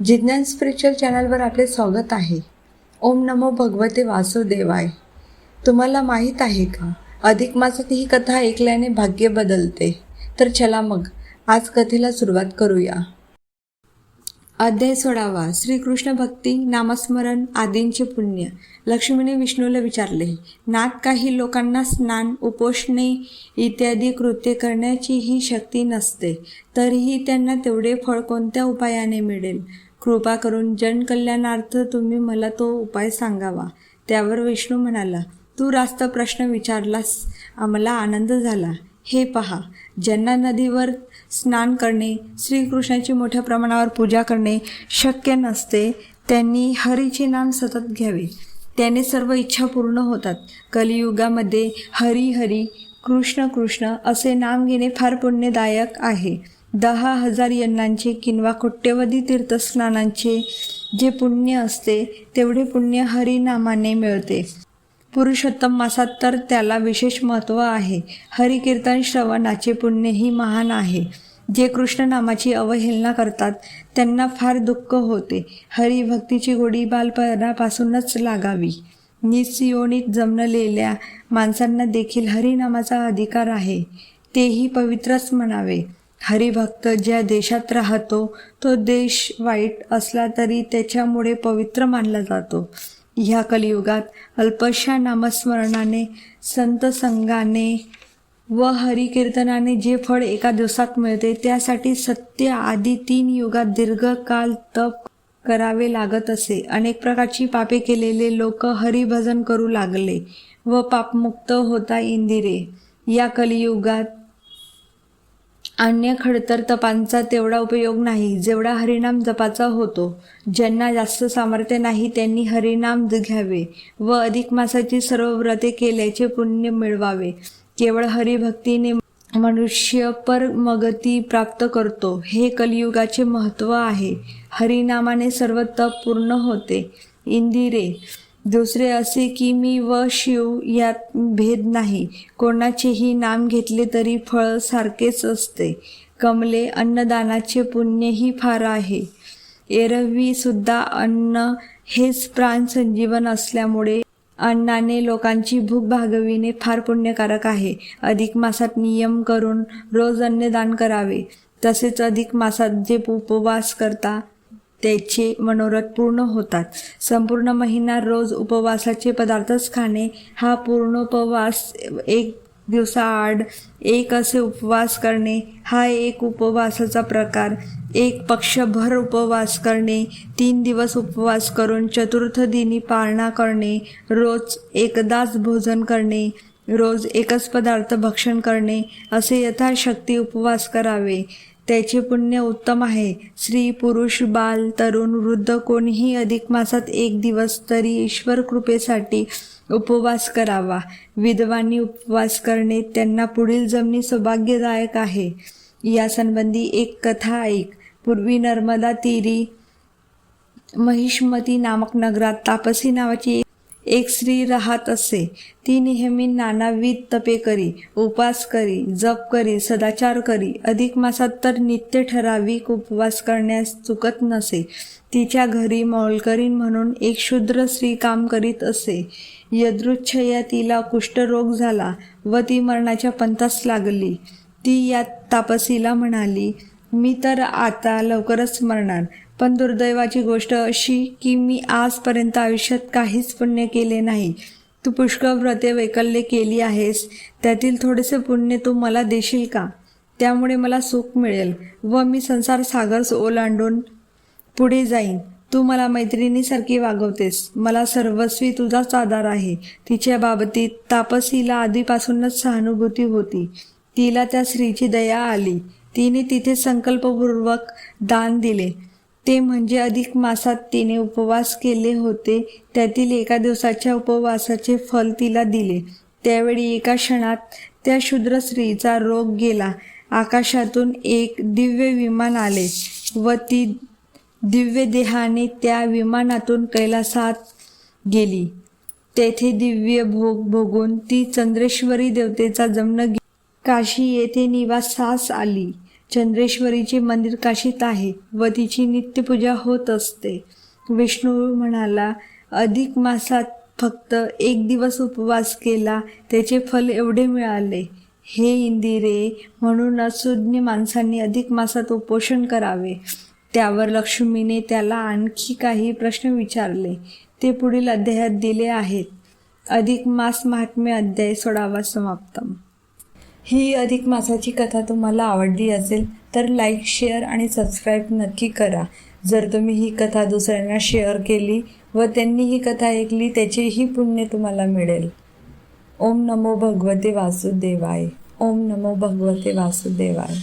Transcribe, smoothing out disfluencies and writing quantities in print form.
जिज्ञान spiritual चॅनलवर आपले स्वागत आहे. ओम नमो भगवते वासुदेवाय. तुम्हाला माहीत आहे का, अधिक मासात ही कथा ऐकल्याने भाग्य बदलते. तर चला मग आज कथेला सुरुवात करूया. अध्याय 16. श्रीकृष्ण भक्ती, नामस्मरण आदींचे पुण्य. लक्ष्मीने विष्णूला विचारले, नाथ, काही लोकांना स्नान, उपोषणे इत्यादी कृत्ये करण्याचीही शक्ती नसते, तरीही त्यांना तेवढे फळ कोणत्या उपायाने मिळेल? कृपा करून जनकल्याणार्थ तुम्ही मला तो उपाय सांगावा. त्यावर विष्णू म्हणाला, तू रास्त प्रश्न विचारलास, आम्हाला आनंद झाला. हे पहा, ज्यांना नदीवर स्नान करणे, श्रीकृष्णाची मोठ्या प्रमाणावर पूजा करणे शक्य नसते, त्यांनी हरीचे नाम सतत घ्यावे. त्याने सर्व इच्छा पूर्ण होतात. कलियुगामध्ये हरी हरी, कृष्ण कृष्ण असे नाम घेणे फार पुण्यदायक आहे. 10,000 यज्ञांचे किंवा कोट्यवधी तीर्थस्नानांचे जे पुण्य असते, तेवढे पुण्य हरिनामाने मिळते. पुरुषोत्तम मासात तर त्याला विशेष महत्त्व आहे. हरिकीर्तन श्रवणाचे पुण्यही महान आहे. जे कृष्ण नामाची अवहेलना करतात त्यांना फार दुःख होते. हरिभक्तीची गोडी बालपणापासूनच लागावी. निस्योनीत जन्मलेल्या माणसांना देखील हरिनामाचा अधिकार आहे, तेही पवित्रच म्हणावे. हरिभक्त ज्या देशात राहतो तो देश वाईट असला तरी त्याच्यामुळे पवित्र मानला जातो. ह्या कलियुगात अल्पशा नामस्मरणाने, संत संगाने व हरिकीर्तनाने जे फळ एका दिवसात मिळते, त्यासाठी सत्य आदी 3 युगात दीर्घकाल तप करावे लागत असे. अनेक प्रकारची पापे केलेले लोक हरिभजन करू लागले व पापमुक्त होता इंदिरे. या कलियुगात अन्य खडतर तपांचा तेवढा उपयोग नाही जेवढा हरिनाम जपाचा होतो. ज्यांना जास्त सामर्थ्य नाही त्यांनी हरिनाम घ्यावे व अधिक मासाची सर्व व्रते केल्याचे पुण्य मिळवावे. केवळ हरिभक्तीने मनुष्य परमगती प्राप्त करतो, हे कलियुगाचे महत्त्व आहे. हरिनामाने सर्व तप पूर्ण होते. इंदिरे, दुसरे असे की मी व शिव यात भेद नाही. कोणाचेही नाम घेतले तरी फळ सारखेच असते. कमले, अन्नदानाचे पुण्यही फार आहे. एरवी सुद्धा अन्न हेच प्राण संजीवन असल्यामुळे अन्नाने लोकांची भूक भागविणे फार पुण्यकारक आहे. अधिक मासात नियम करून रोज अन्नदान करावे. तसेच अधिक मासात जे उपवास करतात त्याचे मनोरथ पूर्ण होतात. संपूर्ण महिना रोज उपवासाचे पदार्थच खाणे हा पूर्णोपवास. 1 दिवसाआड एक असे उपवास करणे हा एक उपवासाचा प्रकार. 1 पक्षभर उपवास करणे, 3 दिवस उपवास करून चतुर्थ दिनी पारणा करणे, रोज एकदाच भोजन करणे, रोज एकच पदार्थ भक्षण करणे, असे यथाशक्ती उपवास करावे. त्याचे पुण्य उत्तम आहे. स्त्री, पुरुष, बाल, तरुण, वृद्ध कोणीही अधिक मासात 1 दिवस तरी ईश्वर कृपेसाठी उपवास करावा. विधवांनी उपवास करणे त्यांना पुढील जन्मी सौभाग्यदायक आहे. या संबंधी एक कथा ऐक. पूर्वी नर्मदा तीरी महिष्मती नामक नगरात तापसी नावाची एक स्त्री राहत असे. ती नेहमी नानाविध तपे करी, उपास करी, जप करी, सदाचार करी. अधिक मासात तर नित्य ठराविक उपवास करण्यास चुकत नसे. तिच्या घरी मोलकरीण म्हणून एक शूद्र स्त्री काम करीत असे. यदृच्छया तिला कुष्ठरोग झाला व ती मरणाच्या पंथास लागली. ती या तापसीला म्हणाली, मी तर आता लवकरच मरणार, पण दुर्दैवाची गोष्ट अशी की मी आजपर्यंत आयुष्यात काहीच पुण्य केले नाही. तू पुष्कळ व्रते वैकल्ये केली आहेस, त्यातील थोडेसे पुण्य तू मला देशील का? त्यामुळे मला सुख मिळेल व मी संसार सागर ओलांडून पुढे जाईन. तू मला मैत्रिणीसारखी वागवतेस, मला सर्वस्वी तुझाच आधार आहे. तिच्या बाबतीत तापसीला आधीपासूनच सहानुभूती होती. तिला त्या स्त्रीची दया आली. तिने तिथे संकल्पपूर्वक दान दिले. ते म्हणजे अधिक मासात तिने उपवास केले होते, त्यातील एका दिवसाच्या उपवासाचे फल तिला दिले. त्यावेळी एका क्षणात त्या शूद्र स्त्रीचा रोग गेला. आकाशातून एक दिव्य विमान आले व ती दिव्य देहाने त्या विमानातून कैलासात गेली. तेथे दिव्य भोग भोगून ती चंद्रेश्वरी देवतेचा जन्म काशी येथे निवासास आली. चंद्रेश्वरीचे मंदिर काशीत आहे व तिची नित्यपूजा होत असते. विष्णू म्हणाला, अधिक मासात फक्त 1 दिवस उपवास केला, त्याचे फल एवढे मिळाले. हे इंदिरे, म्हणूनच सुज्ञ माणसांनी अधिक मासात उपोषण करावे. त्यावर लक्ष्मीने त्याला आणखी काही प्रश्न विचारले. ते पुढील अध्यायात दिले आहेत. अधिक मास महात्म्य अध्याय 16 समाप्तम. ही अधिक मासाची कथा तुम्हाला आवडली असेल तर लाईक, शेअर आणि सबस्क्राईब नक्की करा. जर तुम्ही ही कथा दुसऱ्यांना शेअर केली व त्यांनी ही कथा ऐकली त्याचेही पुण्य तुम्हाला मिळेल. ओम नमो भगवते वासुदेवाय. ओम नमो भगवते वासुदेवाय.